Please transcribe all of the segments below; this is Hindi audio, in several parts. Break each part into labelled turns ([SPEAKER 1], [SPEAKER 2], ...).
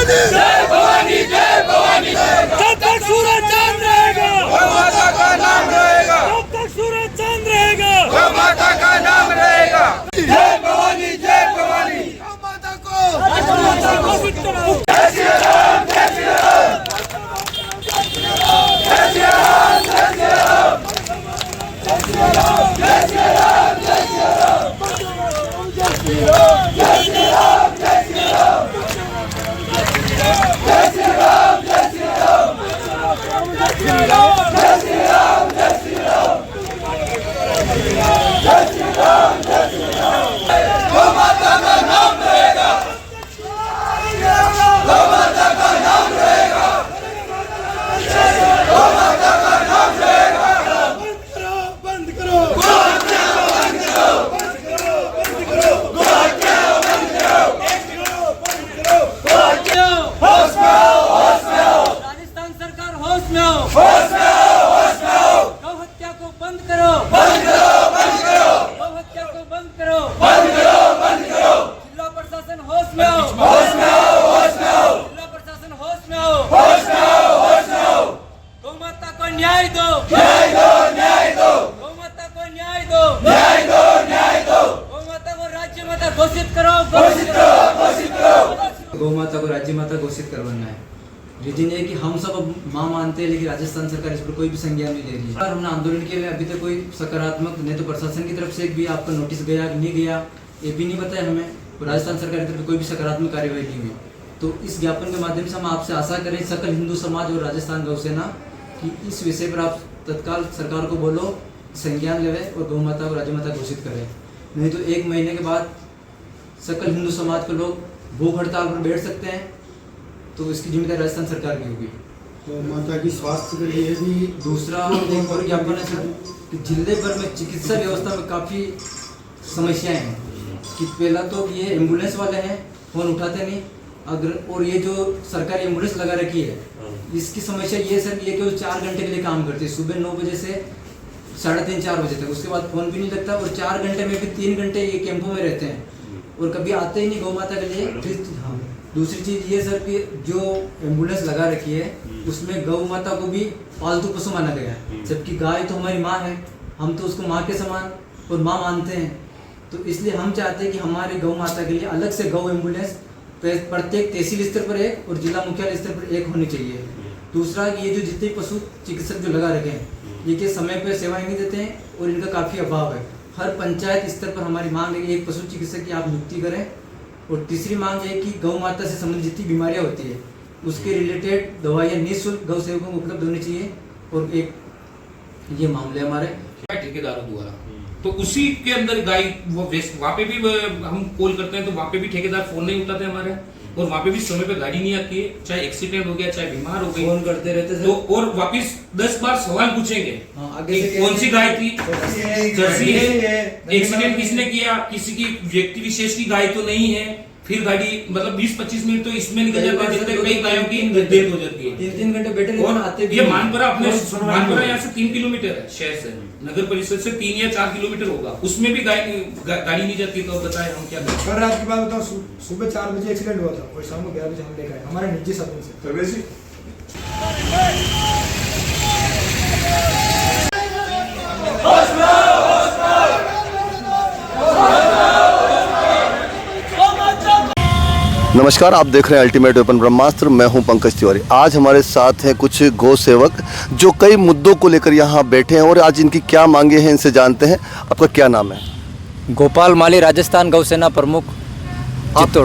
[SPEAKER 1] भवानी, जय भवानी, जय भवानी। जब तक सूरज चांद रहेगा, गौ माता का नाम रहेगा। जब तक सूरज चांद रहेगा, गौ माता का नाम रहेगा। जय भवानी, जय भवानी। गौ माता को घोषित करो। जय श्री राम, जय श्री राम, जय श्री राम, जय श्री राम, जय श्री राम, जय श्री राम, जय श्री राम, जय श्री राम, जय श्री राम, जय श्री राम, जय श्री राम, जय श्री राम, जय श्री राम, जय श्री राम, जय श्री राम, जय श्री राम, जय श्री राम, जय श्री राम। गौ माता का नाम रहेगा, गौ माता का नाम रहेगा, गौ माता का नाम रहेगा। बंद करो, बंद करो, बंद करो, बंद करो, बंद करो, बंद करो, बंद करो, बंद करो, बंद करो। होश में आओ, होश में आओ।
[SPEAKER 2] राजस्थान सरकार होश में आओ,
[SPEAKER 1] होश में आओ, होश में आओ।
[SPEAKER 2] गौ हत्या को बंद करो,
[SPEAKER 1] बंद करो, बंद करो,
[SPEAKER 2] गौ हत्या को बंद करो,
[SPEAKER 1] बंद करो, बंद करो।
[SPEAKER 2] जिला प्रशासन होश में आओ,
[SPEAKER 1] होश में आओ, होश में आओ,
[SPEAKER 2] जिला प्रशासन होश में आओ,
[SPEAKER 1] होश में आओ, होश में आओ।
[SPEAKER 2] गौ माता को न्याय दो,
[SPEAKER 1] न्याय दो, न्याय दो,
[SPEAKER 2] गौ माता को न्याय दो,
[SPEAKER 1] न्याय दो, न्याय दो।
[SPEAKER 2] गौ माता को राज्य माता घोषित करो,
[SPEAKER 1] घोषित करो, घोषित करो।
[SPEAKER 3] गौ माता को राज्य माता घोषित करवाना है। रीजन ये है कि हम सब अब माँ मानते हैं, लेकिन राजस्थान सरकार इस पर कोई भी संज्ञान नहीं ले रही है। और हमने आंदोलन किए हुए अभी तक कोई सकारात्मक नहीं तो प्रशासन की तरफ से एक भी आपका नोटिस गया नहीं गया ये भी नहीं बताया हमें, और राजस्थान सरकार की तरफ से कोई भी सकारात्मक कार्यवाही नहीं हुई। तो इस ज्ञापन के माध्यम से हम आपसे आशा करें सकल हिंदू समाज और राजस्थान गौ सेना कि इस विषय पर आप तत्काल सरकार को बोलो, संज्ञान लेवे और गौ माता को राज्य माता घोषित करें। नहीं तो 1 महीने के बाद सकल हिंदू समाज के लोग भूख हड़ताल पर बैठ सकते हैं, तो इसकी जिम्मेदारी राजस्थान सरकार की होगी।
[SPEAKER 4] तो माता की स्वास्थ्य के लिए भी
[SPEAKER 3] दूसरा एक और ज्ञापन है सर कि जिले भर में चिकित्सा व्यवस्था में काफ़ी समस्याएं हैं। कि पहला तो ये एम्बुलेंस वाले हैं, फ़ोन उठाते नहीं, अगर और ये जो सरकारी एम्बुलेंस लगा रखी है इसकी समस्या ये सर ये केवल 4 घंटे के लिए काम करती है, सुबह 9 बजे से 3:30-4 बजे तक। उसके बाद फ़ोन भी नहीं लगता और 4 घंटे में भी 3 घंटे ये कैंपों में रहते हैं और कभी आते ही नहीं गौ माता के लिए। फिर हाँ, दूसरी चीज़ ये सर कि जो एम्बुलेंस लगा रखी है उसमें गौ माता को भी पालतू पशु माना गया है, जबकि गाय तो हमारी माँ है, हम तो उसको माँ के समान और माँ मानते हैं। तो इसलिए हम चाहते हैं कि हमारी गौ माता के लिए अलग से गौ एम्बुलेंस प्रत्येक तहसील स्तर पर एक और जिला मुख्यालय स्तर पर एक होनी चाहिए। दूसरा ये जो जितने पशु चिकित्सक जो लगा रखे हैं ये के समय पर सेवाएं नहीं देते हैं और इनका काफ़ी अभाव है। हर पंचायत स्तर पर हमारी मांग है कि एक पशु चिकित्सक की आप नियुक्ति करें। और तीसरी मांग है कि गौ माता से संबंधित जितनी बीमारियां होती है उसके रिलेटेड दवाइयाँ निःशुल्क गौ सेवकों को उपलब्ध होनी चाहिए। और एक ये मामले हमारे
[SPEAKER 5] ठेकेदारों द्वारा, तो उसी के अंदर गाय वो वहाँ पे भी हम कॉल करते हैं तो वहाँ पे भी ठेकेदार फोन नहीं उठाते हमारे, और वहाँ पे भी समय पे गाड़ी नहीं आती है, चाहे एक्सीडेंट हो गया चाहे बीमार हो गई
[SPEAKER 3] फोन करते रहते
[SPEAKER 5] तो और वापिस 10 बार सवाल पूछेंगे
[SPEAKER 3] आगे से
[SPEAKER 5] कौन सी गाय थी, जर्सी है, एक्सीडेंट किसने किया, किसी की व्यक्ति विशेष की गाय तो नहीं है। फिर गाड़ी मतलब 20-25 मिनट तो इसमें निकल जाता है, जिससे कई गायों की डेथ हो जाती है।
[SPEAKER 3] 3-3 घंटे बैठे
[SPEAKER 5] और
[SPEAKER 3] आते
[SPEAKER 5] ये मानपुरा अपने मानपुरा यहाँ से 3 किलोमीटर है शहर से, नगर परिषद से 3 या 4 किलोमीटर होगा, उसमें भी गाड़ी नहीं जाती। तो बताए हम क्या करें।
[SPEAKER 4] कल रात की बात बताओ, सुबह 4 बजे एक्सीडेंट हुआ था और शाम को 11 बजे हम लेकर आए हमारे निजी साधन से।
[SPEAKER 6] नमस्कार, आप देख रहे हैं अल्टीमेट वेपन ब्रह्मास्त्र। मैं हूं पंकज तिवारी। आज हमारे साथ हैं कुछ गौ सेवक जो कई मुद्दों को लेकर यहां बैठे हैं और आज इनकी क्या मांगे हैं इनसे जानते हैं। आपका क्या नाम है?
[SPEAKER 7] गोपाल माली, राजस्थान गौ सेना प्रमुख।
[SPEAKER 6] आप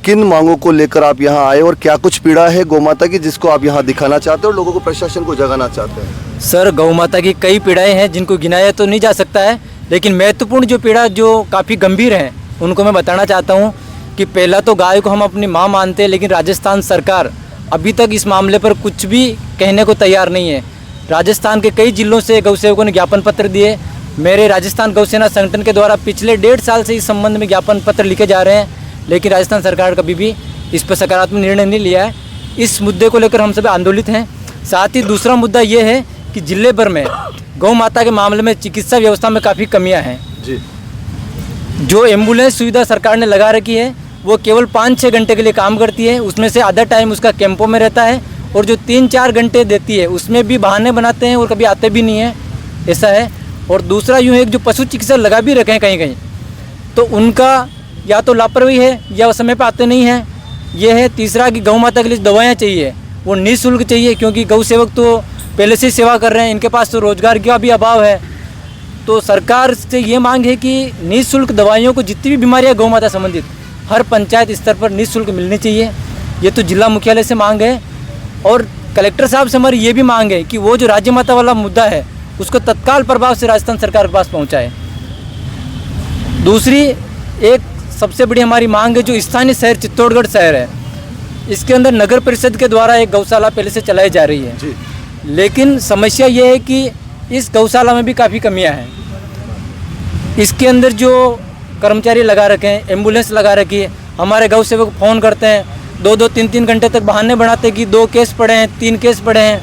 [SPEAKER 6] किन मांगों को लेकर आप यहां आए और क्या कुछ पीड़ा है गौ माता की जिसको आप यहां दिखाना चाहते हैं और लोगों को प्रशासन को जगाना चाहते हैं?
[SPEAKER 7] सर, गौ माता की कई पीड़ाएं हैं जिनको गिनाया तो नहीं जा सकता है, लेकिन महत्वपूर्ण जो पीड़ा जो काफ़ी गंभीर हैं उनको मैं बताना चाहता हूँ। कि पहला तो गाय को हम अपनी माँ मानते हैं, लेकिन राजस्थान सरकार अभी तक इस मामले पर कुछ भी कहने को तैयार नहीं है। राजस्थान के कई जिलों से गौ सेवकों ने ज्ञापन पत्र दिए। मेरे राजस्थान गौ सेना संगठन के द्वारा पिछले 1.5 साल से इस संबंध में ज्ञापन पत्र लिखे जा रहे हैं, लेकिन राजस्थान सरकार कभी भी इस पर सकारात्मक निर्णय नहीं लिया है। इस मुद्दे को लेकर हम सभी आंदोलित हैं। साथ ही दूसरा मुद्दा ये है कि जिले भर में गौ माता के मामले में चिकित्सा व्यवस्था में काफ़ी कमियां हैं।
[SPEAKER 6] जी।
[SPEAKER 7] जो एम्बुलेंस सुविधा सरकार ने लगा रखी है वो केवल 5-6 घंटे के लिए काम करती है, उसमें से आधा टाइम उसका कैंपों में रहता है, और जो 3-4 घंटे देती है उसमें भी बहाने बनाते हैं और कभी आते भी नहीं है, ऐसा है। और दूसरा यूँ है कि जो पशु चिकित्सक लगा भी रखे हैं कहीं कहीं, तो उनका या तो लापरवाही है या समय पर आते नहीं हैं, ये है। तीसरा कि गौ माता के लिए दवाएँ चाहिए वो निःशुल्क चाहिए, क्योंकि गौ सेवक तो पहले से सेवा कर रहे हैं, इनके पास तो रोजगार का भी अभाव है। तो सरकार से ये मांग है कि निःशुल्क दवाइयों को, जितनी भी बीमारियाँ गौ माता संबंधित, हर पंचायत स्तर पर निःशुल्क मिलनी चाहिए। ये तो जिला मुख्यालय से मांग है। और कलेक्टर साहब से हमारी ये भी मांग है कि वो जो राज्य माता वाला मुद्दा है उसको तत्काल प्रभाव से राजस्थान सरकार के पास पहुँचाए। दूसरी एक सबसे बड़ी हमारी मांग है, जो स्थानीय शहर चित्तौड़गढ़ शहर है, इसके अंदर नगर परिषद के द्वारा एक गौशाला पहले से चलाई जा रही है, लेकिन समस्या ये है कि इस गौशाला में भी काफ़ी कमियां हैं। इसके अंदर जो कर्मचारी लगा रखे हैं, एम्बुलेंस लगा रखी है, हमारे गौ सेवक फ़ोन करते हैं, 2-2, 3-3 घंटे तक बहाने बनाते हैं कि 2 केस पड़े हैं, 3 केस पड़े हैं,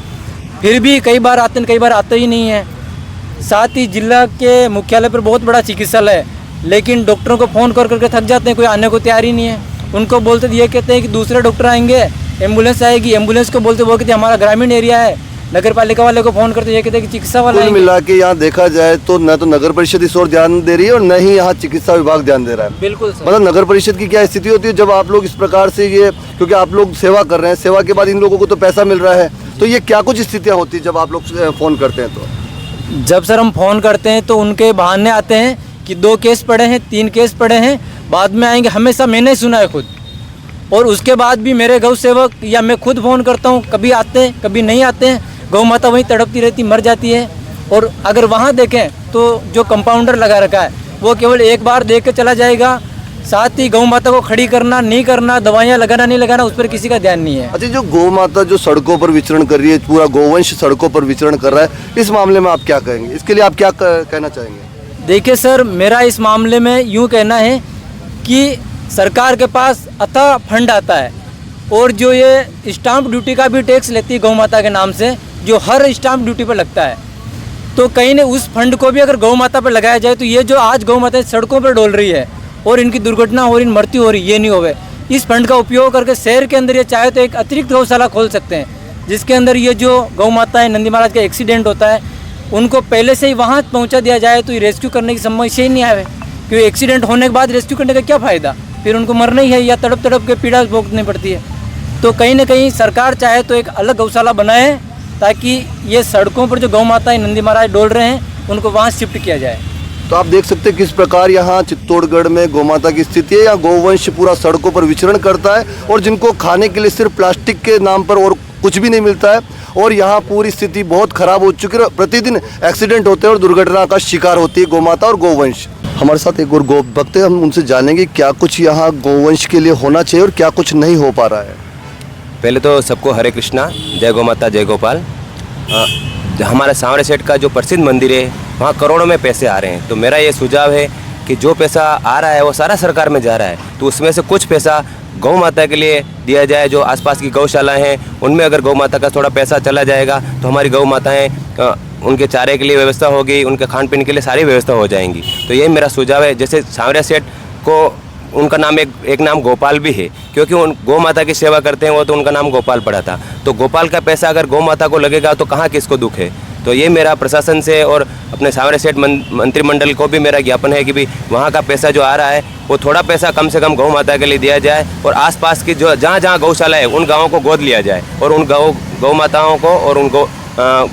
[SPEAKER 7] फिर भी कई बार आते हैं, कई बार आते ही नहीं हैं। साथ ही जिला के मुख्यालय पर बहुत बड़ा चिकित्सालय है, लेकिन डॉक्टरों को फ़ोन कर करके थक जाते हैं, कोई आने को तैयार ही नहीं है। उनको बोलते ये कहते हैं कि दूसरे डॉक्टर आएंगे, एम्बुलेंस आएगी, एम्बुलेंस को बोलते वो कहते हमारा ग्रामीण एरिया है, नगर पालिका वाले को फ़ोन करते ये कहते हैं कि चिकित्सा वाला
[SPEAKER 6] कुल मिला के यहाँ देखा जाए तो न तो नगर परिषद इस ओर ध्यान दे रही है और न ही यहाँ चिकित्सा विभाग ध्यान दे रहा है।
[SPEAKER 7] बिल्कुल सर।
[SPEAKER 6] मतलब नगर परिषद की क्या स्थिति होती है जब आप लोग इस प्रकार से ये, क्योंकि आप लोग सेवा कर रहे हैं, सेवा के बाद इन लोगों को तो पैसा मिल रहा है, तो ये क्या कुछ स्थितियाँ होती है जब आप लोग फ़ोन करते हैं? तो
[SPEAKER 7] जब सर हम फ़ोन करते हैं तो उनके बहाने आते हैं कि 2 केस पड़े हैं, 3 केस पड़े हैं, बाद में आएंगे। हमेशा मैंने सुना है खुद, और उसके बाद भी मेरे गौ सेवक या मैं खुद फ़ोन करता हूँ, कभी आते हैं कभी नहीं आते हैं। गौ माता वहीं तड़पती रहती, मर जाती है। और अगर वहाँ देखें तो जो कंपाउंडर लगा रखा है वो केवल एक बार देख के चला जाएगा, साथ ही गौ माता को खड़ी करना नहीं करना, दवाइयाँ लगाना नहीं लगाना, उस पर किसी का ध्यान नहीं है।
[SPEAKER 6] अच्छा, जो गौ माता जो सड़कों पर विचरण कर रही है, पूरा गौवंश सड़कों पर विचरण कर रहा है, इस मामले में आप क्या कहेंगे? इसके लिए आप क्या कहना चाहेंगे?
[SPEAKER 7] देखिए सर, मेरा इस मामले में यूँ कहना है कि सरकार के पास अथाह फंड आता है, और जो ये स्टाम्प ड्यूटी का भी टैक्स लेती है गौ माता के नाम से, जो हर स्टाम्प ड्यूटी पर लगता है, तो कहीं ने उस फंड को भी अगर गौ माता पर लगाया जाए तो ये जो आज गौ माता सड़कों पर डोल रही है और इनकी दुर्घटना हो रही, मृत्यु हो रही, ये नहीं होवे। इस फंड का उपयोग करके शहर के अंदर ये चाहे तो एक अतिरिक्त गौशाला खोल सकते हैं, जिसके अंदर ये जो गौ माता है, नंदी महाराज का एक्सीडेंट होता है, उनको पहले से ही वहाँ पहुँचा दिया जाए तो ये रेस्क्यू करने की समस्या ही नहीं आवे। क्योंकि एक्सीडेंट होने के बाद रेस्क्यू करने का क्या फ़ायदा, फिर उनको मरना ही है या तड़प तड़प के पीड़ा भोगनी पड़ती है। तो कहीं ना कहीं सरकार चाहे तो एक अलग गौशाला बनाए, ताकि ये सड़कों पर जो गौ माताएं नंदी महाराज डोल रहे हैं उनको वहाँ शिफ्ट किया जाए।
[SPEAKER 6] तो आप देख सकते हैं किस प्रकार यहाँ चित्तौड़गढ़ में गौ माता की स्थिति है। यहाँ गौवंश पूरा सड़कों पर विचरण करता है, और जिनको खाने के लिए सिर्फ प्लास्टिक के नाम पर और कुछ भी नहीं मिलता है, और यहाँ पूरी स्थिति बहुत खराब हो चुकी है। प्रतिदिन एक्सीडेंट होते हैं और दुर्घटना का शिकार होती है गौ माता और गौवंश। हमारे साथ एक और गौ भक्त है, हम उनसे जानेंगे क्या कुछ यहाँ गौवंश के लिए होना चाहिए और क्या कुछ नहीं हो पा रहा है।
[SPEAKER 8] पहले तो सबको हरे कृष्णा, जय गौ माता जय गोपाल। हमारा सांवरे सेठ का जो प्रसिद्ध मंदिर है वहाँ करोड़ों में पैसे आ रहे हैं, तो मेरा ये सुझाव है कि जो पैसा आ रहा है वो सारा सरकार में जा रहा है, तो उसमें से कुछ पैसा गौ माता के लिए दिया जाए। जो आसपास की गौशालाएं हैं उनमें अगर गौ माता का थोड़ा पैसा चला जाएगा तो हमारी गौ माताएं, उनके चारे के लिए व्यवस्था होगी, उनके खान पीन के लिए सारी व्यवस्था हो जाएंगी। तो ये मेरा सुझाव है। जैसे सांवरे सेठ को, उनका नाम एक नाम गोपाल भी है, क्योंकि उन गौ माता की सेवा करते हैं वो, तो उनका नाम गोपाल पड़ा था। तो गोपाल का पैसा अगर गौ माता को लगेगा तो कहाँ किसको दुख है। तो ये मेरा प्रशासन से और अपने सांवरे सेठ मंत्रिमंडल को भी मेरा ज्ञापन है कि भाई वहाँ का पैसा जो आ रहा है वो थोड़ा पैसा कम से कम गौ माता के लिए दिया जाए, और आसपास की जो जहाँ गौशाला है उन गाँवों को गोद लिया जाए, और उन गौ माताओं को और उन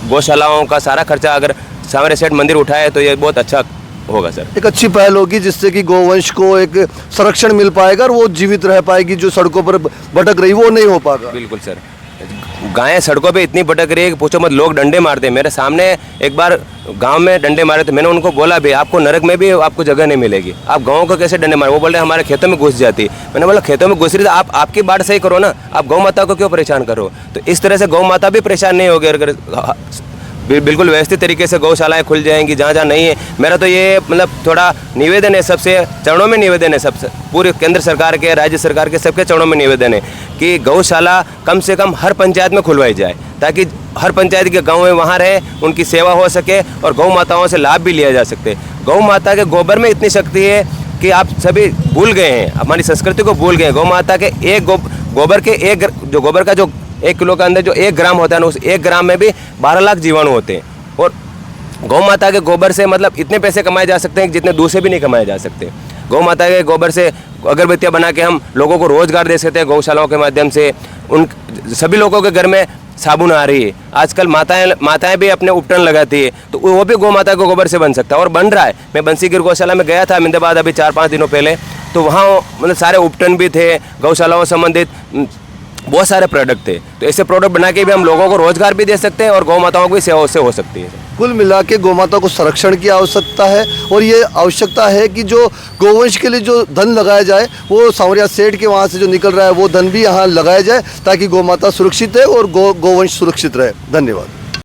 [SPEAKER 8] गौशालाओं का सारा खर्चा अगर सांवरे सेठ मंदिर उठाए तो ये बहुत अच्छा होगा सर।
[SPEAKER 6] एक अच्छी पहल होगी जिससे कि गौवंश को एक संरक्षण मिल पाएगा और वो जीवित रह पाएगी। जो सड़कों पर भटक रही वो नहीं हो पाएगा।
[SPEAKER 8] बिल्कुल सर, गायें सड़कों पे इतनी भटक रही है कि पूछो मत, लोग डंडे मारते हैं। मेरे सामने एक बार गांव में डंडे मारे थे, मैंने उनको बोला भी आपको नरक में भी आपको जगह नहीं मिलेगी, आप गाँव को कैसे डंडे मारे। वो बोल रहे हमारे खेतों में घुस जाती। मैंने बोला खेतों में घुस रही तो आप आपकी बात सही करो ना, आप गौ माता को क्यों परेशान करो। तो इस तरह से गौ माता भी परेशान नहीं होगी अगर बिल्कुल व्यवस्थित तरीके से गौशालाएं खुल जाएंगी जहाँ जहाँ नहीं है। मेरा तो ये मतलब थोड़ा निवेदन है, सबसे चरणों में निवेदन है, सबसे पूरे केंद्र सरकार के, राज्य सरकार के, सबके चरणों में निवेदन है कि गौशाला कम से कम हर पंचायत में खुलवाई जाए, ताकि हर पंचायत के गाँव में वहाँ रहे, उनकी सेवा हो सके और गौ माताओं से लाभ भी लिया जा सकते। गौ माता के गोबर में इतनी शक्ति है कि आप सभी भूल गए हैं, हमारी संस्कृति को भूल गए हैं। गौ माता के एक गोबर के गोबर का जो 1 किलो के अंदर जो 1 ग्राम होता है ना, उस 1 ग्राम में भी 12 लाख जीवाणु होते हैं। और गौ माता के गोबर से मतलब इतने पैसे कमाए जा सकते हैं कि जितने दूसरे भी नहीं कमाए जा सकते। गौ माता के गोबर से अगरबत्तियाँ बना के हम लोगों को रोजगार दे सकते हैं। गौशालाओं के माध्यम से उन सभी लोगों के घर में साबुन आ रही है। आजकल माताएं भी अपने उपटन लगाती है, तो वो भी गौ माता के गोबर से बन सकता है और बन रहा है। मैं बंसीगिर गौशाला में गया था अहमदाबाद अभी 4-5 दिनों पहले, तो वहाँ मतलब सारे उपटन भी थे, गौशालाओं संबंधित बहुत सारे प्रोडक्ट थे। तो ऐसे प्रोडक्ट बना के भी हम लोगों को रोजगार भी दे सकते हैं और गौ माताओं की सेवा उससे हो सकती है।
[SPEAKER 6] कुल मिला के गौ माता को संरक्षण की आवश्यकता है और ये आवश्यकता है कि जो गौवंश के लिए जो धन लगाया जाए वो सांवरिया सेठ के वहाँ से जो निकल रहा है वो धन भी यहाँ लगाया जाए ताकि गौ माता सुरक्षित है और गौवंश सुरक्षित रहे। धन्यवाद।